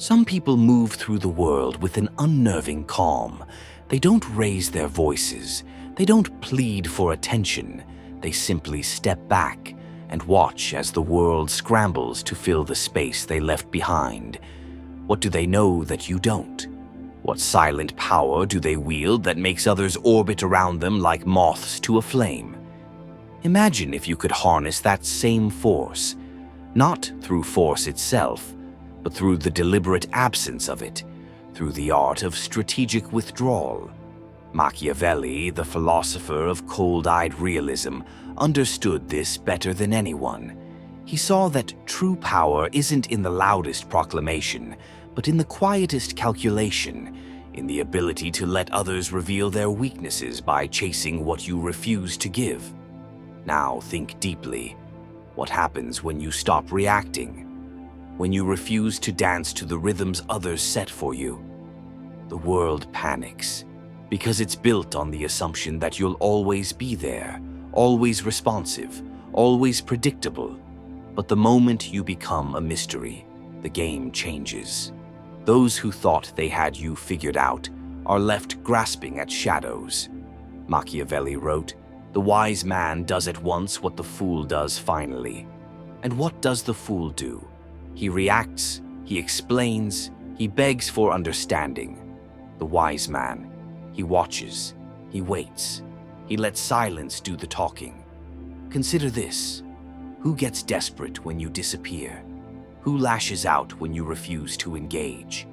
Some people move through the world with an unnerving calm. They don't raise their voices. They don't plead for attention. They simply step back and watch as the world scrambles to fill the space they left behind. What do they know that you don't? What silent power do they wield that makes others orbit around them like moths to a flame? Imagine if you could harness that same force, not through force itself, but through the deliberate absence of it, through the art of strategic withdrawal. Machiavelli, the philosopher of cold-eyed realism, understood this better than anyone. He saw that true power isn't in the loudest proclamation, but in the quietest calculation, in the ability to let others reveal their weaknesses by chasing what you refuse to give. Now think deeply. What happens when you stop reacting? When you refuse to dance to the rhythms others set for you? The world panics, because it's built on the assumption that you'll always be there, always responsive, always predictable. But the moment you become a mystery, the game changes. Those who thought they had you figured out are left grasping at shadows. Machiavelli wrote, "The wise man does at once what the fool does finally." And what does the fool do? He reacts, he explains, he begs for understanding. The wise man, he watches, he waits, he lets silence do the talking. Consider this. Who gets desperate when you disappear? Who lashes out when you refuse to engage?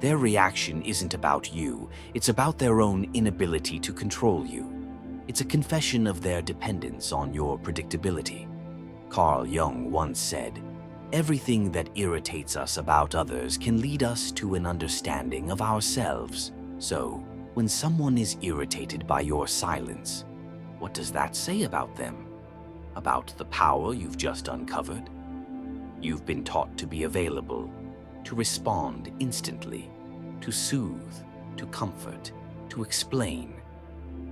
Their reaction isn't about you, it's about their own inability to control you. It's a confession of their dependence on your predictability. Carl Jung once said, "Everything that irritates us about others can lead us to an understanding of ourselves." So, when someone is irritated by your silence, what does that say about them? About the power you've just uncovered? You've been taught to be available, to respond instantly, to soothe, to comfort, to explain.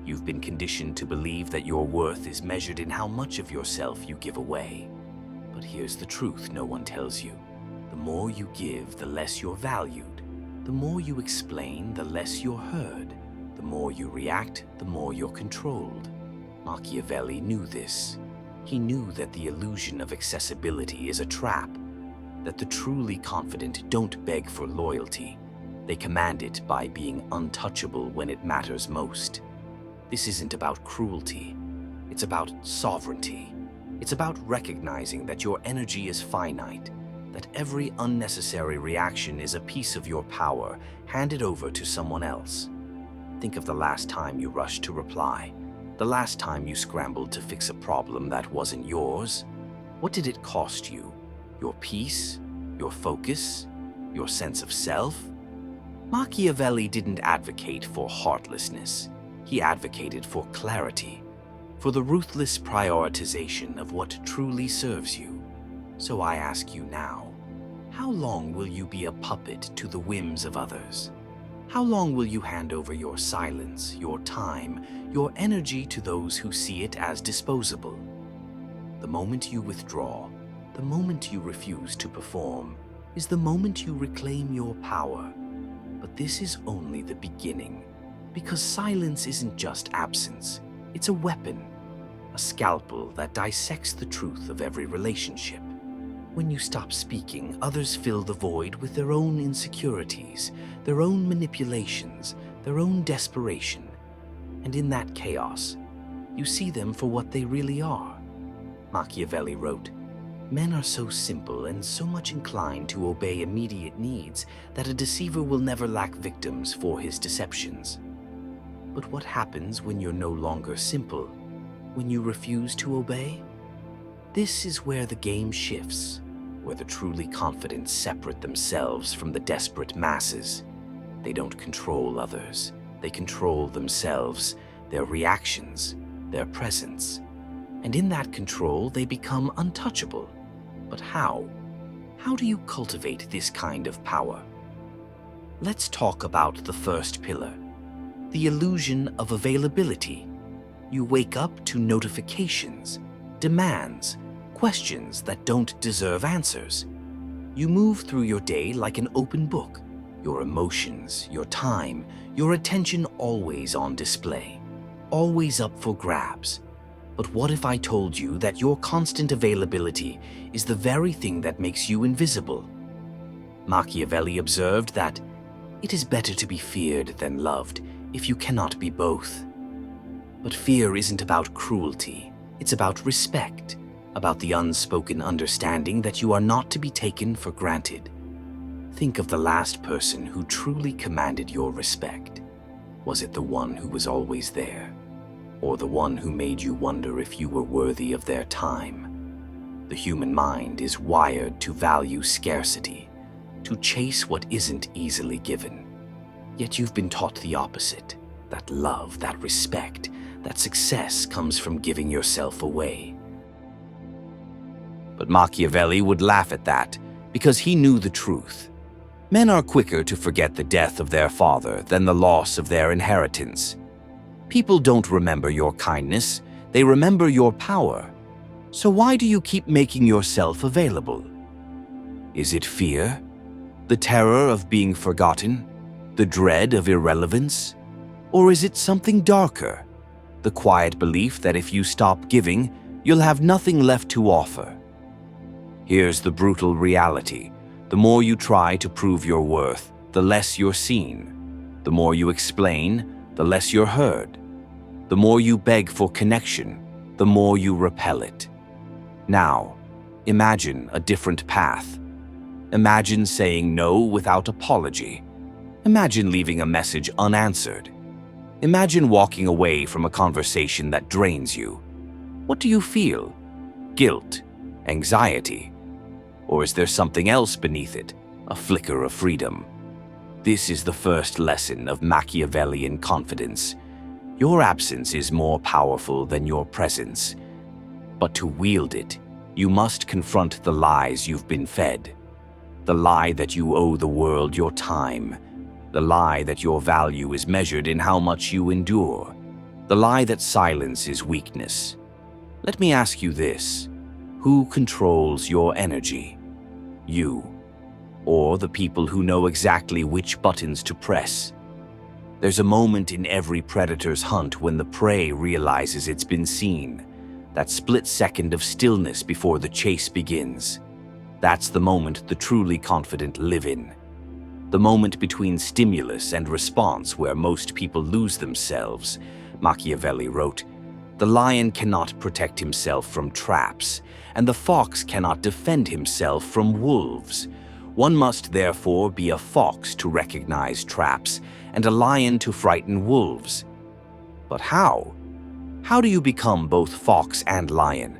You've been conditioned to believe that your worth is measured in how much of yourself you give away. But here's the truth no one tells you. The more you give, the less you're valued. The more you explain, the less you're heard. The more you react, the more you're controlled. Machiavelli knew this. He knew that the illusion of accessibility is a trap, that the truly confident don't beg for loyalty. They command it by being untouchable when it matters most. This isn't about cruelty. It's about sovereignty. It's about recognizing that your energy is finite, that every unnecessary reaction is a piece of your power handed over to someone else. Think of the last time you rushed to reply, the last time you scrambled to fix a problem that wasn't yours. What did it cost you? Your peace? Your focus? Your sense of self? Machiavelli didn't advocate for heartlessness. He advocated for clarity, for the ruthless prioritization of what truly serves you. So I ask you now, how long will you be a puppet to the whims of others? How long will you hand over your silence, your time, your energy to those who see it as disposable? The moment you withdraw, the moment you refuse to perform, is the moment you reclaim your power. But this is only the beginning, because silence isn't just absence, it's a weapon, a scalpel that dissects the truth of every relationship. When you stop speaking, others fill the void with their own insecurities, their own manipulations, their own desperation. And in that chaos, you see them for what they really are. Machiavelli wrote, "Men are so simple and so much inclined to obey immediate needs that a deceiver will never lack victims for his deceptions." But what happens when you're no longer simple? When you refuse to obey? This is where the game shifts, where the truly confident separate themselves from the desperate masses. They don't control others. They control themselves, their reactions, their presence. And in that control, they become untouchable. But how? How do you cultivate this kind of power? Let's talk about the first pillar, the illusion of availability. You wake up to notifications, demands, questions that don't deserve answers. You move through your day like an open book, your emotions, your time, your attention always on display, always up for grabs. But what if I told you that your constant availability is the very thing that makes you invisible? Machiavelli observed that it is better to be feared than loved if you cannot be both. But fear isn't about cruelty, it's about respect, about the unspoken understanding that you are not to be taken for granted. Think of the last person who truly commanded your respect. Was it the one who was always there? Or the one who made you wonder if you were worthy of their time? The human mind is wired to value scarcity, to chase what isn't easily given. Yet you've been taught the opposite, that love, that respect, that success comes from giving yourself away. But Machiavelli would laugh at that because he knew the truth. Men are quicker to forget the death of their father than the loss of their inheritance. People don't remember your kindness, they remember your power. So why do you keep making yourself available? Is it fear? The terror of being forgotten? The dread of irrelevance? Or is it something darker? The quiet belief that if you stop giving, you'll have nothing left to offer. Here's the brutal reality. The more you try to prove your worth, the less you're seen. The more you explain, the less you're heard. The more you beg for connection, the more you repel it. Now, imagine a different path. Imagine saying no without apology. Imagine leaving a message unanswered. Imagine walking away from a conversation that drains you. What do you feel? Guilt? Anxiety? Or is there something else beneath it, a flicker of freedom? This is the first lesson of Machiavellian confidence. Your absence is more powerful than your presence. But to wield it, you must confront the lies you've been fed. The lie that you owe the world your time. The lie that your value is measured in how much you endure. The lie that silence is weakness. Let me ask you this. Who controls your energy? You, or the people who know exactly which buttons to press? There's a moment in every predator's hunt when the prey realizes it's been seen, that split second of stillness before the chase begins. That's the moment the truly confident live in. The moment between stimulus and response where most people lose themselves. Machiavelli wrote, "The lion cannot protect himself from traps, and the fox cannot defend himself from wolves. One must therefore be a fox to recognize traps, and a lion to frighten wolves." But how? How do you become both fox and lion?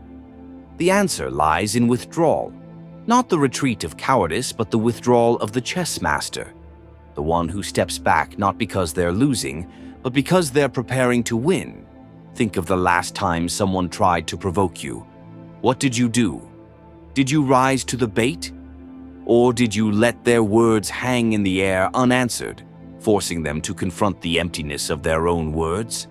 The answer lies in withdrawal. Not the retreat of cowardice, but the withdrawal of the chess master. The one who steps back not because they're losing, but because they're preparing to win. Think of the last time someone tried to provoke you. What did you do? Did you rise to the bait? Or did you let their words hang in the air unanswered, forcing them to confront the emptiness of their own words?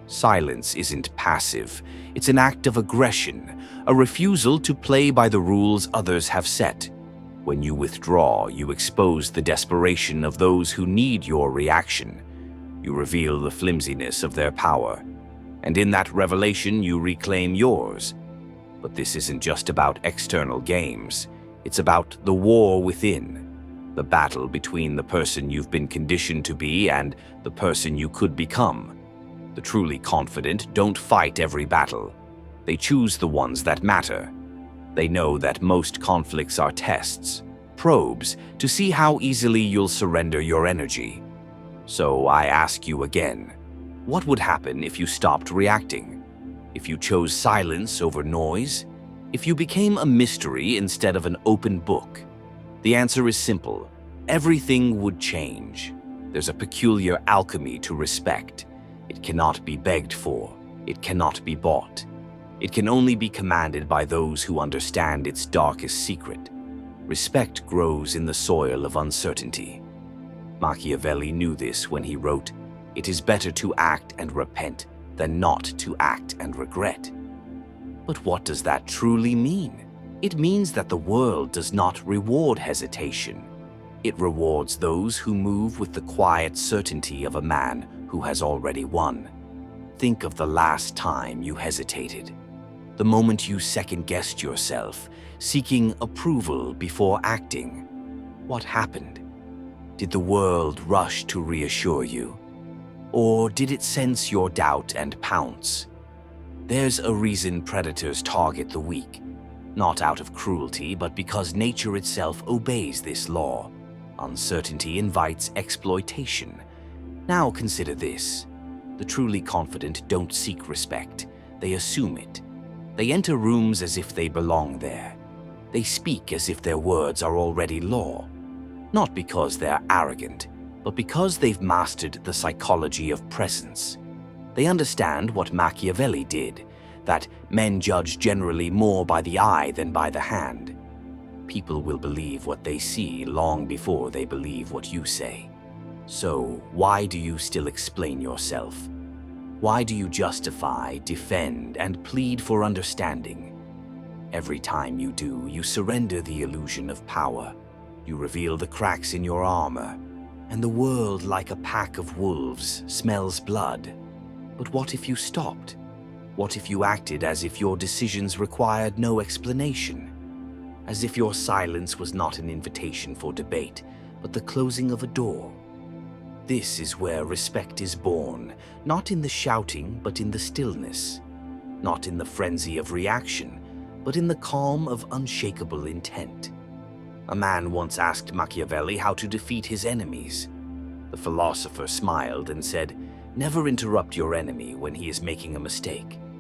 Silence isn't passive. It's an act of aggression, a refusal to play by the rules others have set. When you withdraw, you expose the desperation of those who need your reaction. You reveal the flimsiness of their power. And in that revelation, you reclaim yours. But this isn't just about external games. It's about the war within. The battle between the person you've been conditioned to be and the person you could become. The truly confident don't fight every battle. They choose the ones that matter. They know that most conflicts are tests, probes, to see how easily you'll surrender your energy. So I ask you again, what would happen if you stopped reacting? If you chose silence over noise? If you became a mystery instead of an open book? The answer is simple. Everything would change. There's a peculiar alchemy to respect. It cannot be begged for. It cannot be bought. It can only be commanded by those who understand its darkest secret. Respect grows in the soil of uncertainty. Machiavelli knew this when he wrote, "It is better to act and repent than not to act and regret." But what does that truly mean? It means that the world does not reward hesitation. It rewards those who move with the quiet certainty of a man who has already won. Think of the last time you hesitated. The moment you second-guessed yourself, seeking approval before acting. What happened? Did the world rush to reassure you? Or did it sense your doubt and pounce? There's a reason predators target the weak, not out of cruelty, but because nature itself obeys this law. Uncertainty invites exploitation. Now consider this. The truly confident don't seek respect, they assume it. They enter rooms as if they belong there. They speak as if their words are already law. Not because they're arrogant, but because they've mastered the psychology of presence. They understand what Machiavelli did, that men judge generally more by the eye than by the hand. People will believe what they see long before they believe what you say. So, why do you still explain yourself? Why do you justify, defend, and plead for understanding? Every time you do, you surrender the illusion of power. You reveal the cracks in your armor, and the world, like a pack of wolves, smells blood. But what if you stopped? What if you acted as if your decisions required no explanation? As if your silence was not an invitation for debate, but the closing of a door? This is where respect is born, not in the shouting, but in the stillness. Not in the frenzy of reaction, but in the calm of unshakable intent. A man once asked Machiavelli how to defeat his enemies. The philosopher smiled and said, "Never interrupt your enemy when he is making a mistake.